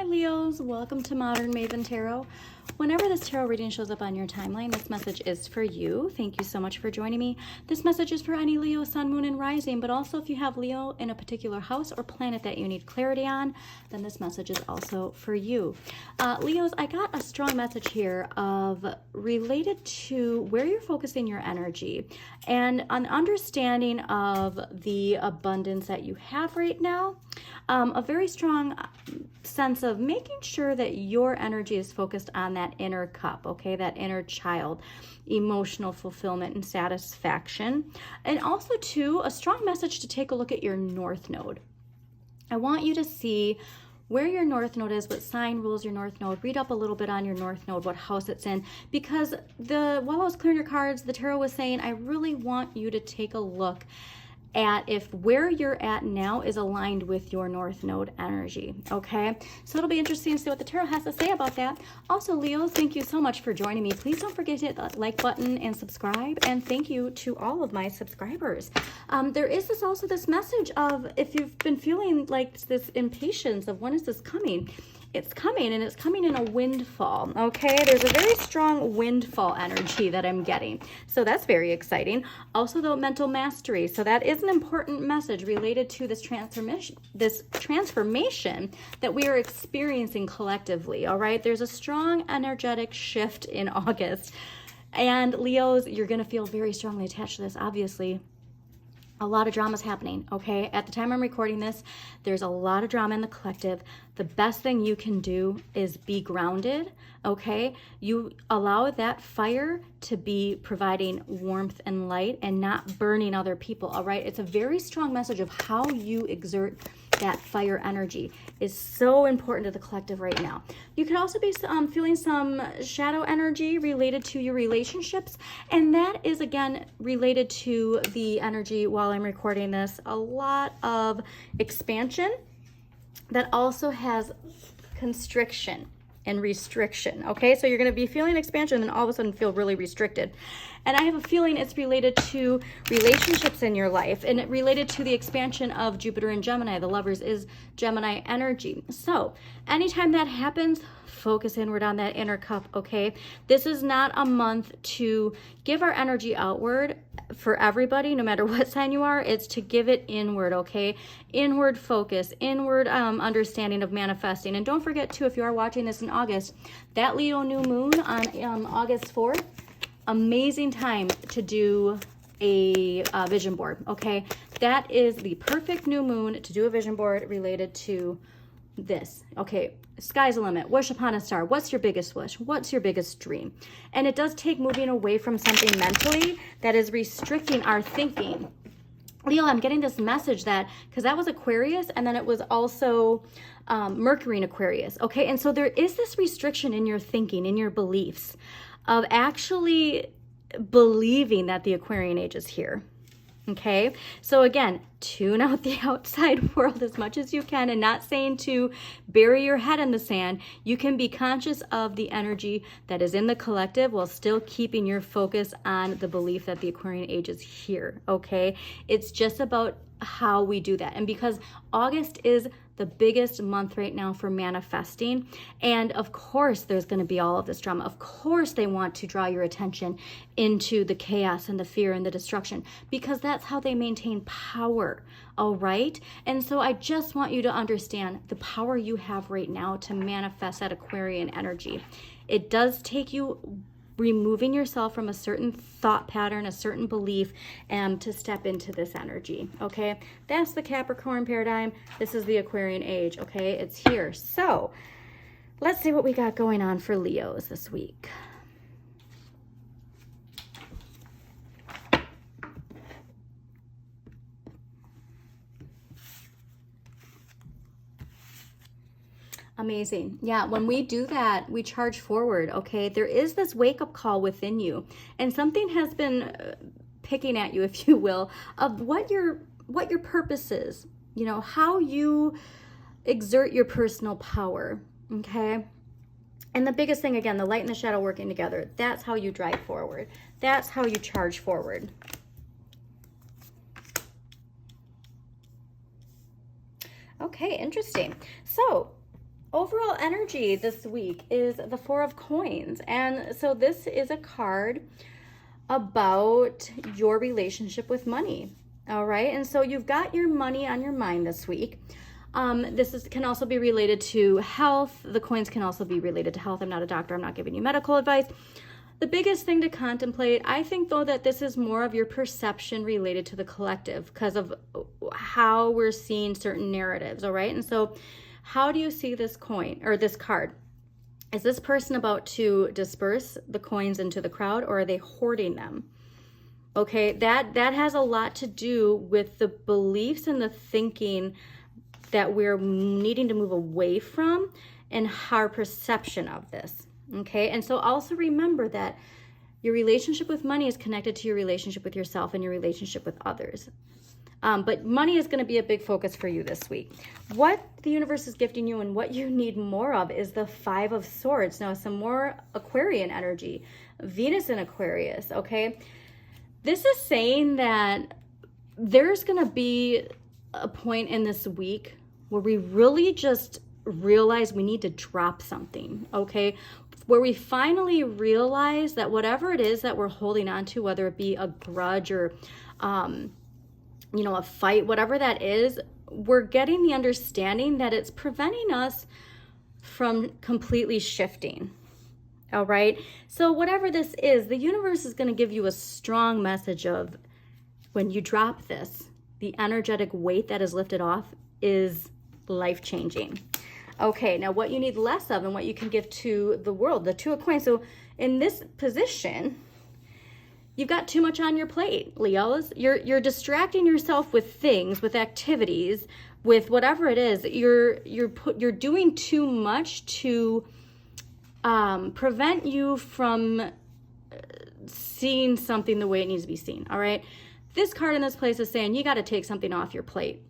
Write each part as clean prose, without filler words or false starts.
Leos, welcome to Modern Maven Tarot. Whenever this tarot reading shows up on your timeline, this message is for you. Thank you so much for joining me. This message is for any Leo, Sun, Moon, and Rising, but also if you have Leo in a particular house or planet that you need clarity on, then this message is also for you. Leos, I got a strong message here of related to where you're focusing your energy and an understanding of the abundance that you have right now. A very strong sense of making sure that your energy is focused on that inner cup, okay, that inner child, emotional fulfillment and satisfaction. And also, too, a strong message to take a look at your North Node. I want you to see where your North Node is, what sign rules your North Node. Read up a little bit on your North Node, what house it's in, because while I was clearing your cards, the tarot was saying, I really want you to take a look at if where you're at now is aligned with your North Node energy, okay? So it'll be interesting to see what the tarot has to say about that. Also, Leos, thank you so much for joining me. Please don't forget to hit the like button and subscribe, and thank you to all of my subscribers. There is also this message of if you've been feeling like this impatience of when is this coming, it's coming, and it's coming in a windfall, okay? There's a very strong windfall energy that I'm getting. So that's very exciting. Also, the mental mastery. So that is an important message related to this transformation that we are experiencing collectively, all right? There's a strong energetic shift in August. And Leos, you're going to feel very strongly attached to this, obviously. A lot of drama is happening, okay? At the time I'm recording this, there's a lot of drama in the collective. The best thing you can do is be grounded, okay? You allow that fire to be providing warmth and light and not burning other people, all right? It's a very strong message of how you exert that fire energy is so important to the collective right now. You could also be feeling some shadow energy related to your relationships, and that is again related to the energy while I'm recording this. A lot of expansion that also has constriction and restriction, okay? So you're going to be feeling expansion and all of a sudden feel really restricted. And I have a feeling it's related to relationships in your life and it related to the expansion of Jupiter and Gemini. The lovers is Gemini energy. So anytime that happens, focus inward on that inner cup, okay? This is not a month to give our energy outward for everybody, no matter what sign you are. It's to give it inward, okay? Inward focus, inward understanding of manifesting. And don't forget, too, if you are watching this in August, that Leo new moon on August 4th, amazing time to do a vision board, okay? That is the perfect new moon to do a vision board related to this, okay? Sky's the limit. Wish upon a star. What's your biggest wish? What's your biggest dream? And it does take moving away from something mentally that is restricting our thinking. Leo, I'm getting this message that, because that was Aquarius, and then it was also Mercury in Aquarius, okay? And so there is this restriction in your thinking, in your beliefs, of actually believing that the Aquarian age is here. Okay, so again, tune out the outside world as much as you can, and not saying to bury your head in the sand. You can be conscious of the energy that is in the collective while still keeping your focus on the belief that the Aquarian age is here, okay? It's just about how we do that. And because August is the biggest month right now for manifesting, and of course there's going to be all of this drama. Of course they want to draw your attention into the chaos and the fear and the destruction, because that's how they maintain power, all right? And so I just want you to understand the power you have right now to manifest that Aquarian energy. It does take you removing yourself from a certain thought pattern, a certain belief, and to step into this energy, okay? That's the Capricorn paradigm. This is the Aquarian age, okay? It's here. So let's see what we got going on for Leos this week. Amazing. Yeah, when we do that, we charge forward, okay? There is this wake-up call within you, and something has been picking at you, if you will, of what your purpose is, you know, how you exert your personal power, okay? And the biggest thing, again, the light and the shadow working together, that's how you drive forward. That's how you charge forward. Okay, interesting. So overall energy this week is the Four of Coins. And so this is a card about your relationship with money. All right. And so you've got your money on your mind this week. Can also be related to health. The coins can also be related to health. I'm not a doctor. I'm not giving you medical advice. The biggest thing to contemplate, I think, though, that this is more of your perception related to the collective because of how we're seeing certain narratives, all right? And so how do you see this coin or this card? Is this person about to disperse the coins into the crowd, or are they hoarding them? Okay, that has a lot to do with the beliefs and the thinking that we're needing to move away from and our perception of this. Okay, and so also remember that your relationship with money is connected to your relationship with yourself and your relationship with others. But money is going to be a big focus for you this week. What the universe is gifting you and what you need more of is the Five of Swords. Now, some more Aquarian energy, Venus in Aquarius, okay? This is saying that there's going to be a point in this week where we really just realize we need to drop something, okay? Where we finally realize that whatever it is that we're holding on to, whether it be a grudge or, a fight, whatever that is, we're getting the understanding that it's preventing us from completely shifting. All right. So whatever this is, the universe is going to give you a strong message of when you drop this, the energetic weight that is lifted off is life-changing. Okay, now what you need less of and what you can give to the world, the Two of Coins. So in this position, you've got too much on your plate, Leos. You're distracting yourself with things, with activities, with whatever it is. You're doing too much to prevent you from seeing something the way it needs to be seen. All right. This card in this place is saying you got to take something off your plate.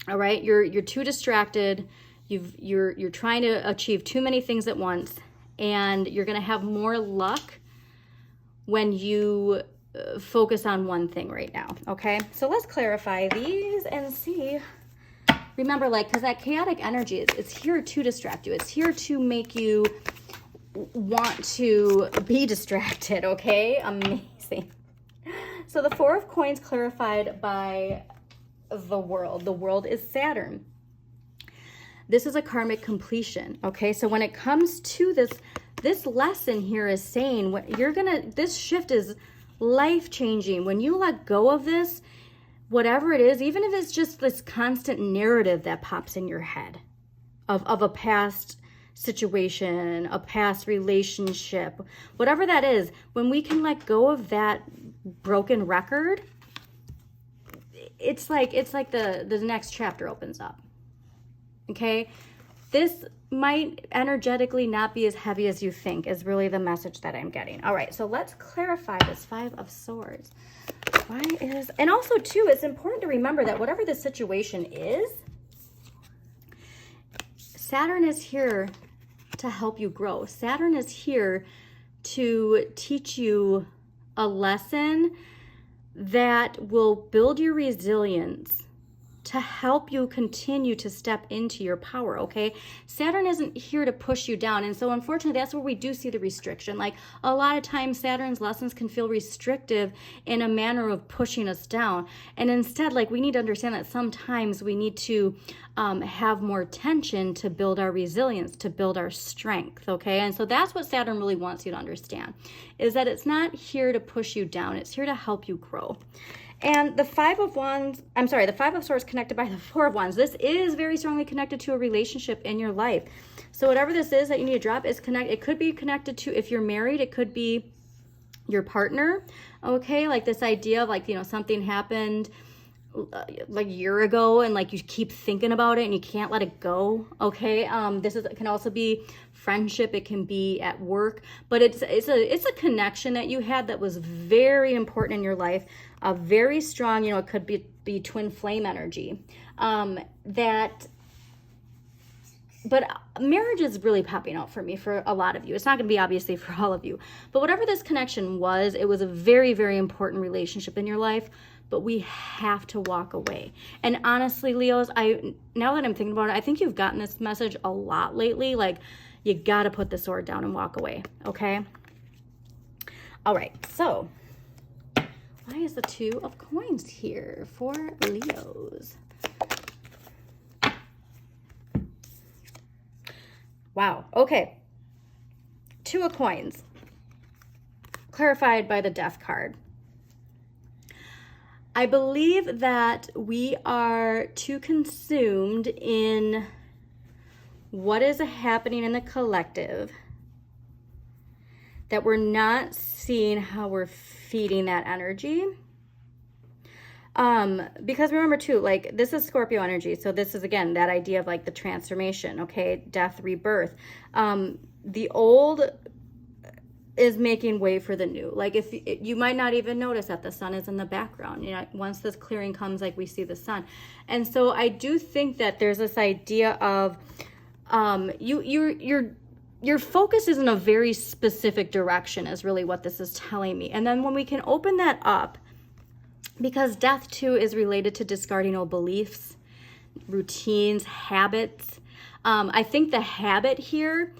All right. You're too distracted. You're trying to achieve too many things at once, and you're going to have more luck when you focus on one thing right now. Okay. So let's clarify these and see. Remember, because that chaotic energy it's here to distract you. It's here to make you want to be distracted. Okay. Amazing. So the Four of Coins clarified by the world. The world is Saturn. This is a karmic completion. Okay. So when it comes to this lesson here is saying this shift is life-changing. When you let go of this, whatever it is, even if it's just this constant narrative that pops in your head of a past situation, a past relationship, whatever that is, when we can let go of that broken record, it's like the next chapter opens up. Okay? This might energetically not be as heavy as you think is really the message that I'm getting. All right, so let's clarify this Five of Swords. And also too, it's important to remember that whatever the situation is, Saturn is here to help you grow. Saturn is here to teach you a lesson that will build your resilience to help you continue to step into your power, okay? Saturn isn't here to push you down. And so unfortunately, that's where we do see the restriction. Like a lot of times Saturn's lessons can feel restrictive in a manner of pushing us down. And instead, we need to understand that sometimes we need to have more tension to build our resilience, to build our strength, okay? And so that's what Saturn really wants you to understand, is that it's not here to push you down. It's here to help you grow. And the Five of Swords connected by the Four of Wands. This is very strongly connected to a relationship in your life. So whatever this is that you need to drop is it could be connected to, if you're married, it could be your partner. Okay. Like this idea of something happened a year ago and you keep thinking about it and you can't let it go. Okay. It can also be friendship. It can be at work, but it's a connection that you had that was very important in your life. Very strong, it could be twin flame energy. But marriage is really popping out for me for a lot of you. It's not going to be obviously for all of you, but whatever this connection was, it was a very, very important relationship in your life. but we have to walk away. And honestly, Leos, now that I'm thinking about it, I think you've gotten this message a lot lately. Like, you got to put the sword down and walk away, okay? All right, so why is the 2 of coins here for Leos? Wow, okay. 2 of coins, clarified by the Death card. I believe that we are too consumed in what is happening in the collective that we're not seeing how we're feeding that energy. Because remember too, like, this is Scorpio energy. So this is, again, that idea of like the transformation, okay? Death, rebirth. The old is making way for the new. Like, if you might not even notice that the sun is in the background, you know, once this clearing comes, like, we see the sun. And so I do think that there's this idea of, your focus is in a very specific direction is really what this is telling me. And then when we can open that up, because death too is related to discarding old beliefs, routines, habits. I think the habit here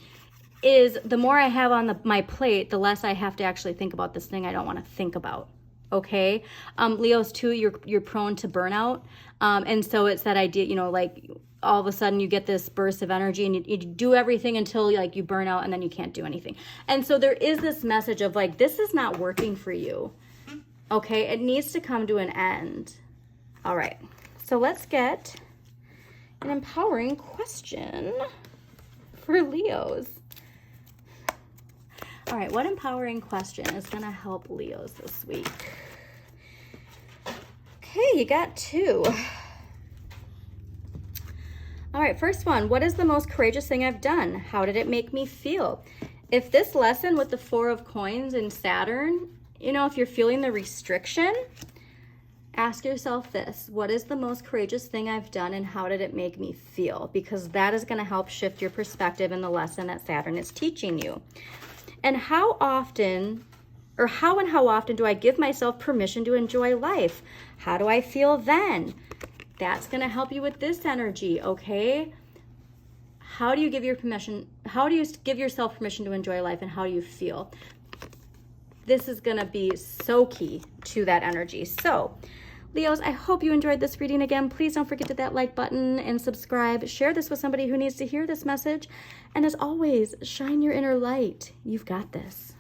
is the more I have on my plate, the less I have to actually think about this thing I don't want to think about. Okay. Leos too, you're prone to burnout. And so it's that idea, you know, like all of a sudden you get this burst of energy and you do everything until like you burn out and then you can't do anything. And so there is this message of like, this is not working for you. Okay. It needs to come to an end. All right. So let's get an empowering question for Leos. All right, what empowering question is going to help Leos this week? Okay, you got 2. All right, first one, what is the most courageous thing I've done? How did it make me feel? If this lesson with the 4 of coins and Saturn, you know, if you're feeling the restriction, ask yourself this: what is the most courageous thing I've done and how did it make me feel? Because that is going to help shift your perspective in the lesson that Saturn is teaching you. And how often do I give myself permission to enjoy life? How do I feel then? That's going to help you with this energy, okay? How do you give yourself permission to enjoy life, and how do you feel? This is going to be so key to that energy. So, Leos, I hope you enjoyed this reading. Again, please don't forget to hit that like button and subscribe. Share this with somebody who needs to hear this message. And as always, shine your inner light. You've got this.